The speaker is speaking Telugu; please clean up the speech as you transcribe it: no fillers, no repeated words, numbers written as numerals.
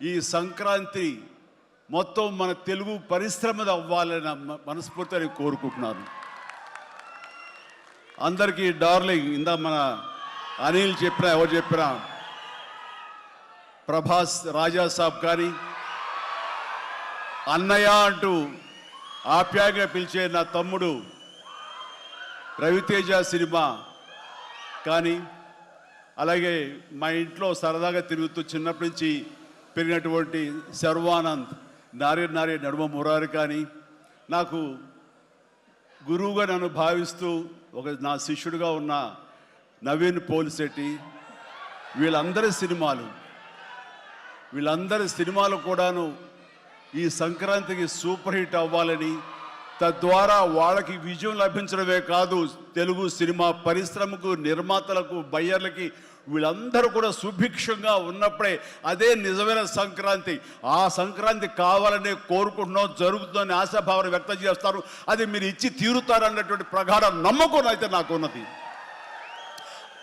ఈ సంక్రాంతి మొత్తం మన తెలుగు పరిశ్రమ అవ్వాలని మనస్ఫూర్తిగా కోరుకుంటున్నాను. అందరికీ డార్లింగ్ ఇందా మన అనిల్ చెప్పినా ఎవరు చెప్పినా ప్రభాస్ రాజా సాబ్ కానీ అన్నయ్య అంటూ ఆప్యాయంగా పిలిచే నా తమ్ముడు రవితేజ సినిమా కానీ, అలాగే మా ఇంట్లో సరదాగా తిరుగుతూ చిన్నప్పటి నుంచి పెరిగినటువంటి శర్వానంద్, నారి నడుమ మురారి కానీ, నాకు గురువుగా నన్ను భావిస్తూ నా శిష్యుడిగా ఉన్న నవీన్ పోలిశెట్టి, వీళ్ళందరి సినిమాలు కూడాను ఈ సంక్రాంతికి సూపర్ హిట్ అవ్వాలని, తద్వారా వాళ్ళకి విజయం లభించడమే కాదు, తెలుగు సినిమా పరిశ్రమకు, నిర్మాతలకు, బయ్యర్లకి వీళ్ళందరూ కూడా సుభిక్షంగా ఉన్నప్పుడే అదే నిజమైన సంక్రాంతి. ఆ సంక్రాంతి కావాలనే కోరుకుంటున్నాం, జరుగుతుందని ఆశాభావాన్ని వ్యక్తం చేస్తారు. అది మీరు ఇచ్చి తీరుతారన్నటువంటి ప్రగాఢ నమ్మకం అయితే నాకు ఉన్నది.